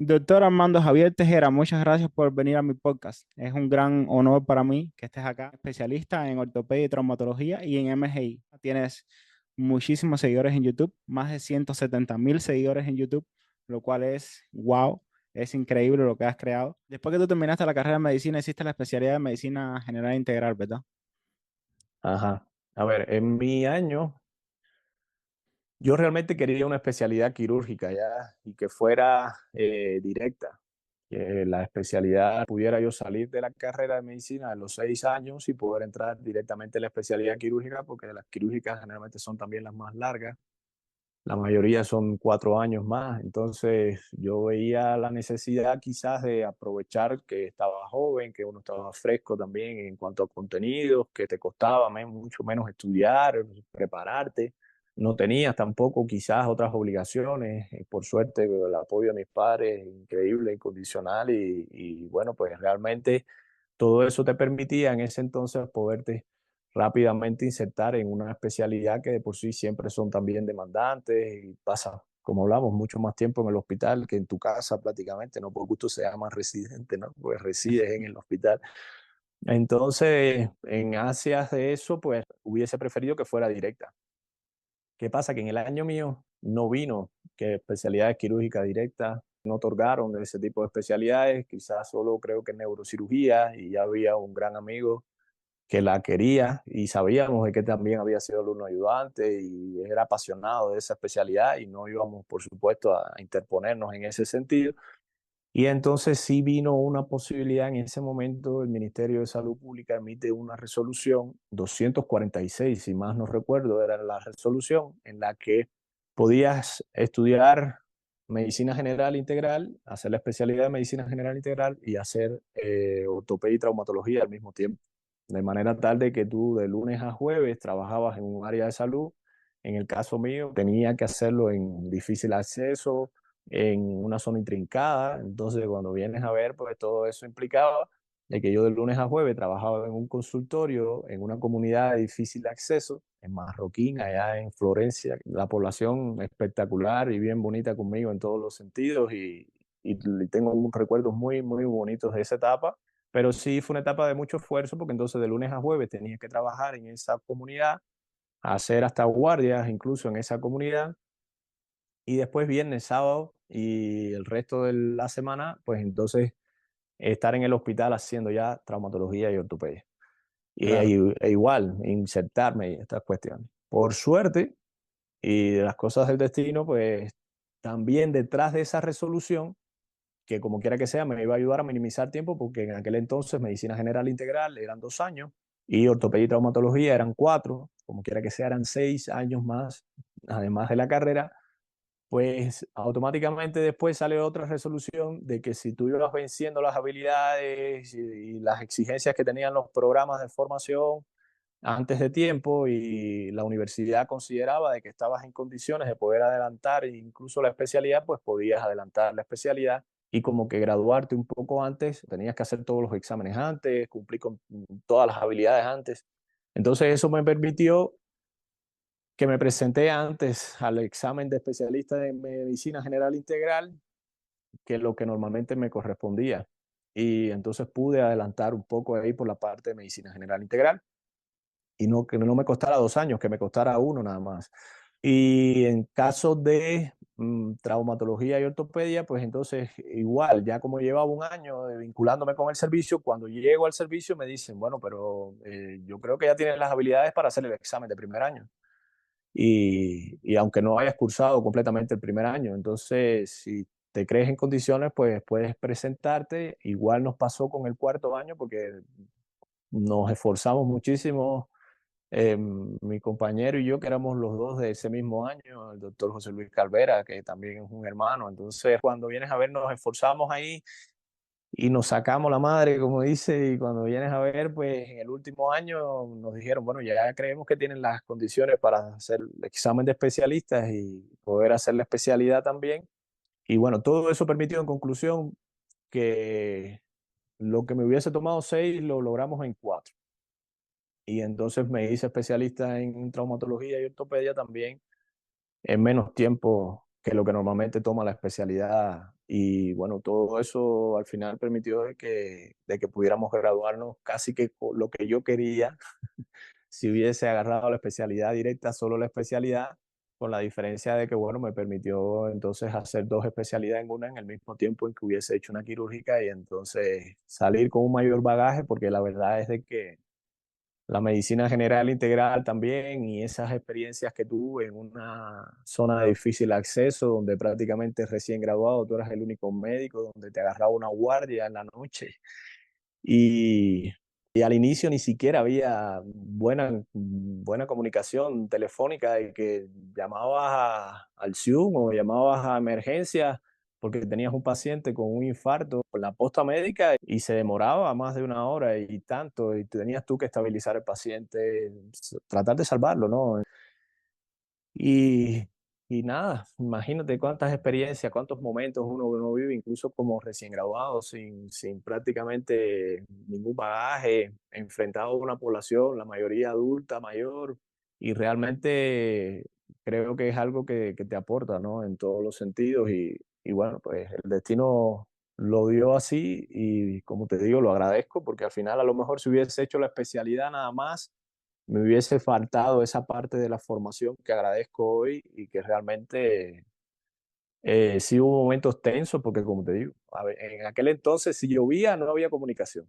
Doctor Armando Javier Tejera, muchas gracias por venir a mi podcast. Es un gran honor para mí que estés acá, especialista en ortopedia y traumatología y en MGI. Tienes muchísimos seguidores en YouTube, más de 170,000 seguidores en YouTube, lo cual es wow, es increíble lo que has creado. Después que tú terminaste la carrera de medicina, hiciste la especialidad de medicina general integral, ¿verdad? Ajá. A ver, en mi año, yo realmente quería una especialidad quirúrgica ya y que fuera directa, que la especialidad pudiera yo salir de la carrera de medicina a los 6 años y poder entrar directamente a la especialidad quirúrgica, porque las quirúrgicas generalmente son también las más largas. La mayoría son 4 años más, entonces yo veía la necesidad quizás de aprovechar que estaba joven, que uno estaba fresco también en cuanto a contenidos, que te costaba mucho menos estudiar, prepararte, no tenías tampoco quizás otras obligaciones, por suerte el apoyo de mis padres es increíble, incondicional y bueno, pues realmente todo eso te permitía en ese entonces poderte rápidamente insertar en una especialidad que de por sí siempre son también demandantes y pasa, como hablamos, mucho más tiempo en el hospital que en tu casa prácticamente, no por gusto se llama residente, ¿no? Pues resides en el hospital. Entonces, en ansias de eso, pues hubiese preferido que fuera directa. ¿Qué pasa? Que en el año mío no vino que especialidades quirúrgicas directas no otorgaron ese tipo de especialidades, quizás solo creo que neurocirugía y ya había un gran amigo que la quería y sabíamos de que también había sido alumno ayudante y era apasionado de esa especialidad y no íbamos, por supuesto, a interponernos en ese sentido. Y entonces sí vino una posibilidad en ese momento, el Ministerio de Salud Pública emite una resolución 246, si más no recuerdo, era la resolución en la que podías estudiar medicina general integral, hacer la especialidad de medicina general integral y hacer ortopedia y traumatología al mismo tiempo. De manera tal de que tú de lunes a jueves trabajabas en un área de salud. En el caso mío, tenía que hacerlo en difícil acceso, en una zona intrincada. Entonces, cuando vienes a ver, pues todo eso implicaba de que yo de lunes a jueves trabajaba en un consultorio, en una comunidad de difícil acceso, en Marroquín, allá en Florencia. La población espectacular y bien bonita conmigo en todos los sentidos y tengo recuerdos muy, muy bonitos de esa etapa. Pero sí fue una etapa de mucho esfuerzo porque entonces de lunes a jueves tenía que trabajar en esa comunidad, hacer hasta guardias incluso en esa comunidad y después viernes, sábado y el resto de la semana, pues entonces estar en el hospital haciendo ya traumatología y ortopedia. Claro. E igual, insertarme en estas cuestiones. Por suerte, y de las cosas del destino, pues también detrás de esa resolución, que como quiera que sea, me iba a ayudar a minimizar tiempo, porque en aquel entonces medicina general integral eran 2 años y ortopedia y traumatología eran 4, como quiera que sea, eran 6 años más, además de la carrera, pues automáticamente después sale otra resolución de que si tú ibas venciendo las habilidades y las exigencias que tenían los programas de formación antes de tiempo y la universidad consideraba de que estabas en condiciones de poder adelantar incluso la especialidad, pues podías adelantar la especialidad y como que graduarte un poco antes, tenías que hacer todos los exámenes antes, cumplir con todas las habilidades antes. Entonces eso me permitió que me presenté antes al examen de especialista de medicina general integral que lo que normalmente me correspondía. Y entonces pude adelantar un poco ahí por la parte de medicina general integral y no que no me costara 2 años, que me costara uno nada más. Y en caso de traumatología y ortopedia, pues entonces igual, ya como llevaba un año vinculándome con el servicio, cuando llego al servicio me dicen, bueno, pero yo creo que ya tienes las habilidades para hacer el examen de primer año y aunque no hayas cursado completamente el primer año, entonces si te crees en condiciones, pues puedes presentarte. Igual nos pasó con el cuarto año porque nos esforzamos muchísimo, mi compañero y yo, que éramos los dos de ese mismo año, el doctor José Luis Calvera, que también es un hermano. Entonces, cuando vienes a ver, nos esforzamos ahí y nos sacamos la madre, como dice, y cuando vienes a ver, pues en el último año nos dijeron, bueno, ya creemos que tienen las condiciones para hacer el examen de especialistas y poder hacer la especialidad también. Y bueno, todo eso permitió en conclusión que lo que me hubiese tomado 6 lo logramos en 4. Y entonces me hice especialista en traumatología y ortopedia también en menos tiempo que lo que normalmente toma la especialidad Y bueno, todo eso al final permitió de que pudiéramos graduarnos casi que con lo que yo quería si hubiese agarrado la especialidad directa, solo la especialidad, con la diferencia de que, bueno, me permitió entonces hacer dos especialidades en una en el mismo tiempo en que hubiese hecho una quirúrgica y entonces salir con un mayor bagaje, porque la verdad es de que la medicina general integral también y esas experiencias que tuve en una zona de difícil acceso, donde prácticamente recién graduado tú eras el único médico, donde te agarraba una guardia en la noche y, y al inicio ni siquiera había buena comunicación telefónica de que llamabas al SIUM o llamabas a emergencias porque tenías un paciente con un infarto con la posta médica y se demoraba más de una hora y tanto, y tenías tú que estabilizar al paciente, tratar de salvarlo, ¿no? Y, y nada, imagínate cuántas experiencias, cuántos momentos uno vive, incluso como recién graduado, sin prácticamente ningún bagaje, enfrentado a una población, la mayoría adulta, mayor, y realmente creo que es algo que te aporta, ¿no? En todos los sentidos, y bueno, pues el destino lo dio así, y como te digo, lo agradezco, porque al final a lo mejor si hubiese hecho la especialidad nada más, me hubiese faltado esa parte de la formación que agradezco hoy y que realmente sí hubo momentos tensos porque como te digo, a ver, en aquel entonces si llovía no había comunicación.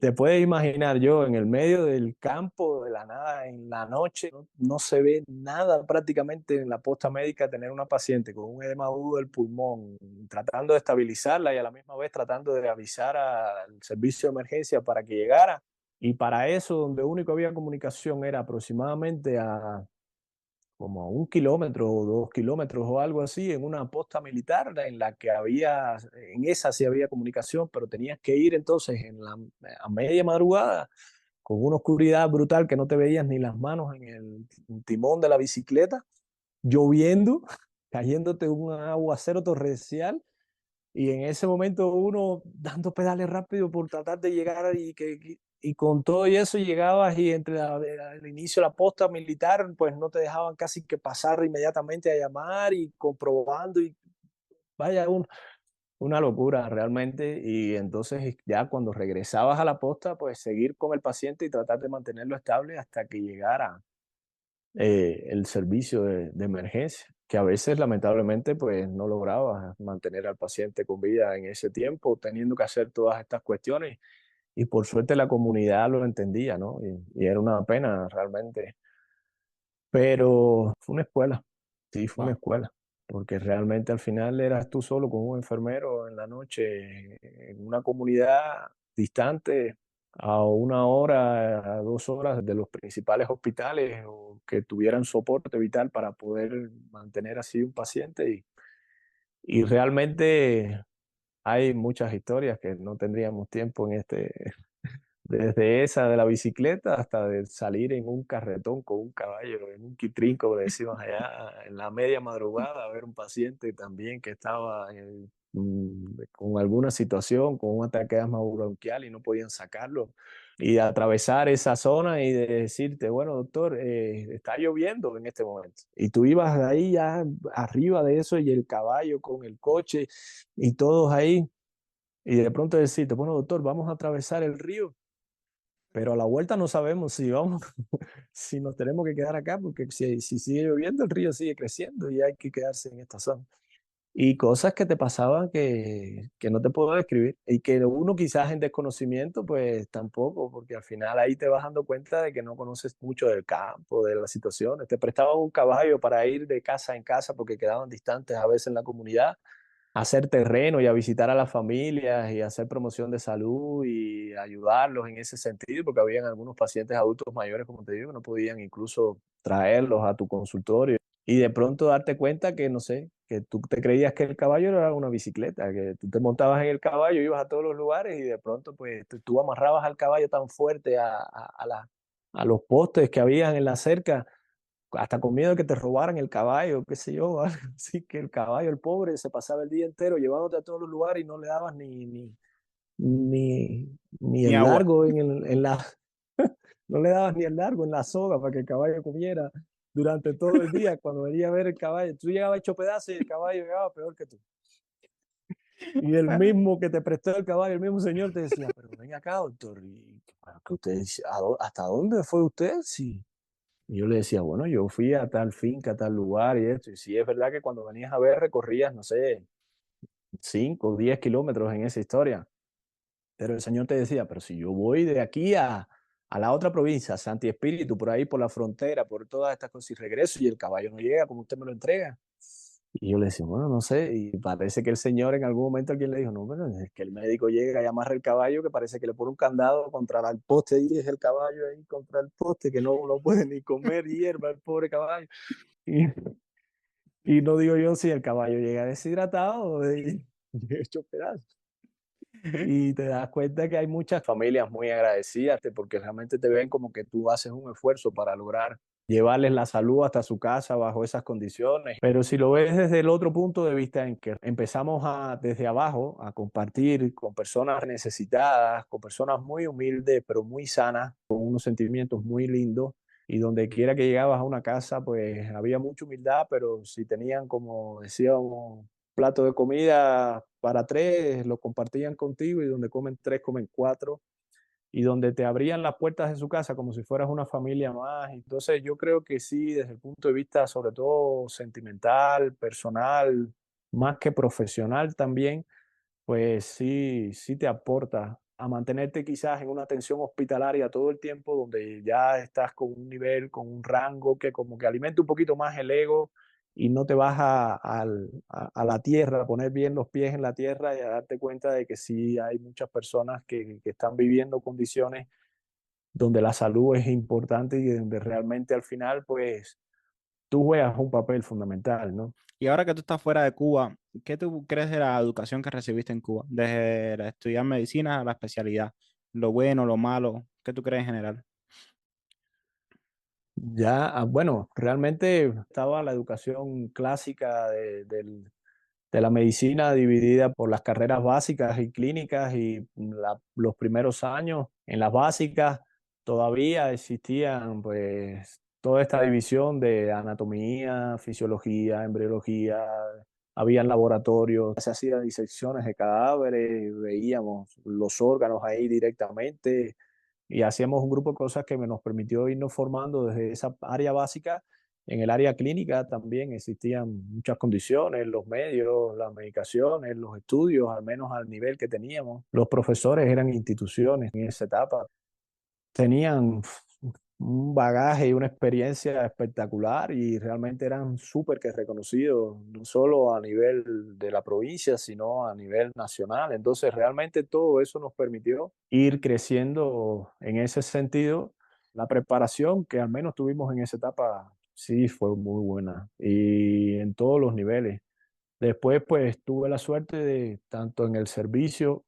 Te puedes imaginar yo en el medio del campo, de la nada, en la noche, no se ve nada prácticamente en la posta médica, tener una paciente con un edema agudo del pulmón, tratando de estabilizarla y a la misma vez tratando de avisar al servicio de emergencia para que llegara. Y para eso, donde único había comunicación era aproximadamente a como a 1 kilómetro o 2 kilómetros o algo así, en una posta militar en la que había, en esa sí había comunicación, pero tenías que ir entonces a media madrugada con una oscuridad brutal que no te veías ni las manos en el timón de la bicicleta, lloviendo, cayéndote un aguacero torrencial y en ese momento uno dando pedales rápido por tratar de llegar y con todo y eso llegabas y entre el inicio de la posta militar, pues no te dejaban casi que pasar inmediatamente a llamar y comprobando y vaya, una locura realmente. Y entonces ya cuando regresabas a la posta, pues seguir con el paciente y tratar de mantenerlo estable hasta que llegara el servicio de emergencia, que a veces lamentablemente pues no lograba mantener al paciente con vida en ese tiempo, teniendo que hacer todas estas cuestiones y por suerte la comunidad lo entendía, ¿no? Y era una pena realmente, pero fue una escuela, sí, fue una Wow. escuela, porque realmente al final eras tú solo con un enfermero en la noche en una comunidad distante a 1 hora, a 2 horas de los principales hospitales o que tuvieran soporte vital para poder mantener así un paciente y realmente hay muchas historias que no tendríamos tiempo en desde esa de la bicicleta hasta de salir en un carretón con un caballo, en un quitrín, como le decimos allá, en la media madrugada, a ver un paciente también que estaba con alguna situación, con un ataque de asma bronquial y no podían sacarlo. Y atravesar esa zona y de decirte, bueno, doctor, está lloviendo en este momento. Y tú ibas ahí ya arriba de eso y el caballo con el coche y todos ahí. Y de pronto decirte, bueno, doctor, vamos a atravesar el río, pero a la vuelta no sabemos si vamos, si nos tenemos que quedar acá, porque si sigue lloviendo, el río sigue creciendo y hay que quedarse en esta zona. Y cosas que te pasaban que no te puedo describir y que uno quizás en desconocimiento, pues tampoco, porque al final ahí te vas dando cuenta de que no conoces mucho del campo, de las situaciones. Te prestaban un caballo para ir de casa en casa porque quedaban distantes a veces en la comunidad a hacer terreno y a visitar a las familias y hacer promoción de salud y ayudarlos en ese sentido, porque habían algunos pacientes adultos mayores, como te digo, que no podían incluso traerlos a tu consultorio. Y de pronto darte cuenta que, no sé, que tú te creías que el caballo era una bicicleta, que tú te montabas en el caballo, ibas a todos los lugares y de pronto pues tú amarrabas al caballo tan fuerte a los postes que habían en la cerca hasta con miedo de que te robaran el caballo, qué sé yo, algo así, que el caballo, el pobre, se pasaba el día entero llevándote a todos los lugares y no le dabas ni Ni el agua. largo no le dabas ni el largo en la soga para que el caballo comiera. durante todo el día cuando venía a ver el caballo. Tú llegabas hecho pedazos y el caballo llegaba peor que tú. Y el mismo que te prestó el caballo, el mismo señor te decía, pero ven acá, doctor, y, bueno, que usted, ¿hasta dónde fue usted? Sí. Y yo le decía, bueno, yo fui a tal finca, a tal lugar y esto. Y sí, es verdad que cuando venías a ver recorrías, no sé, 5 o 10 kilómetros en esa historia. Pero el Señor te decía, pero si yo voy de aquí a la otra provincia, a Santi Espíritu, por ahí, por la frontera, por todas estas cosas, y regreso y el caballo no llega como usted me lo entrega. Y yo le decía, bueno, no sé, y parece que el Señor en algún momento alguien le dijo, no, pero es que el médico llega y amarra el caballo, que parece que le pone un candado contra el poste y es el caballo ahí contra el poste, que no puede ni comer hierba el pobre caballo. Y, y no digo yo si el caballo llega deshidratado y hecho pedazos. Y te das cuenta que hay muchas familias muy agradecidas porque realmente te ven como que tú haces un esfuerzo para lograr llevarles la salud hasta su casa bajo esas condiciones. Pero si lo ves desde el otro punto de vista en que empezamos desde abajo a compartir con personas necesitadas, con personas muy humildes, pero muy sanas, con unos sentimientos muy lindos, y donde quiera que llegabas a una casa, pues había mucha humildad, pero si tenían, como decíamos, plato de comida para tres, lo compartían contigo y donde comen tres, comen cuatro y donde te abrían las puertas de su casa como si fueras una familia más. Entonces yo creo que sí, desde el punto de vista sobre todo sentimental, personal, más que profesional también, pues sí, sí te aporta a mantenerte quizás en una atención hospitalaria todo el tiempo, donde ya estás con un nivel, con un rango que como que alimenta un poquito más el ego y no te vas a la tierra, a poner bien los pies en la tierra y a darte cuenta de que sí hay muchas personas que están viviendo condiciones donde la salud es importante y donde realmente al final pues tú juegas un papel fundamental, ¿no? Y ahora que tú estás fuera de Cuba, ¿qué tú crees de la educación que recibiste en Cuba? Desde la estudiar medicina a la especialidad. Lo bueno, lo malo, ¿qué tú crees en general? Ya, bueno, realmente estaba la educación clásica de la medicina dividida por las carreras básicas y clínicas y los primeros años en las básicas todavía existían pues toda esta división de anatomía, fisiología, embriología, habían laboratorios, se hacían disecciones de cadáveres, veíamos los órganos ahí directamente y hacíamos un grupo de cosas que nos permitió irnos formando desde esa área básica. En el área clínica también existían muchas condiciones, los medios, las medicaciones, los estudios, al menos al nivel que teníamos. Los profesores eran instituciones en esa etapa, tenían un bagaje y una experiencia espectacular y realmente eran súper que reconocidos, no solo a nivel de la provincia, sino a nivel nacional. Entonces, realmente todo eso nos permitió ir creciendo en ese sentido. La preparación que al menos tuvimos en esa etapa sí fue muy buena y en todos los niveles. Después, pues tuve la suerte de, tanto en el servicio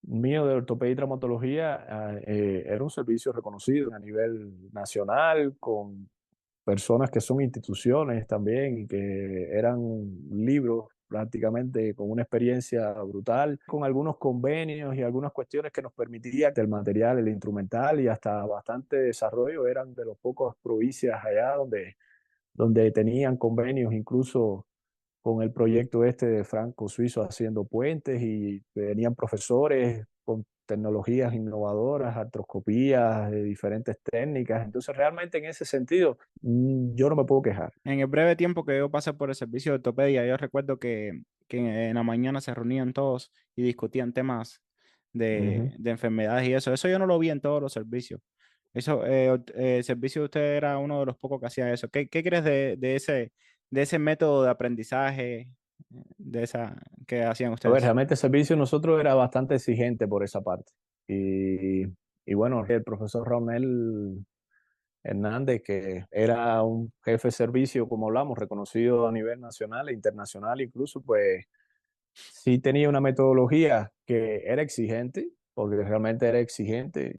mío de ortopedia y traumatología, era un servicio reconocido a nivel nacional, con personas que son instituciones también y que eran libros prácticamente con una experiencia brutal, con algunos convenios y algunas cuestiones que nos permitían que el material, el instrumental y hasta bastante desarrollo eran de las pocas provincias allá donde tenían convenios incluso con el proyecto este de Franco Suizo haciendo puentes y venían profesores con tecnologías innovadoras, artroscopías de diferentes técnicas. Entonces, realmente en ese sentido, yo no me puedo quejar. En el breve tiempo que yo pasé por el servicio de ortopedia, yo recuerdo que en la mañana se reunían todos y discutían temas Ujú. de enfermedades y eso. Eso yo no lo vi en todos los servicios. Eso, el servicio de usted era uno de los pocos que hacía eso. ¿Qué crees de ese método de aprendizaje de esa, que hacían A ver, ustedes? realmente el servicio de nosotros era bastante exigente por esa parte. Y, y bueno, el profesor Ronel Hernández, que era un jefe de servicio, como hablamos, reconocido a nivel nacional e internacional incluso, pues sí tenía una metodología que era exigente, porque realmente era exigente,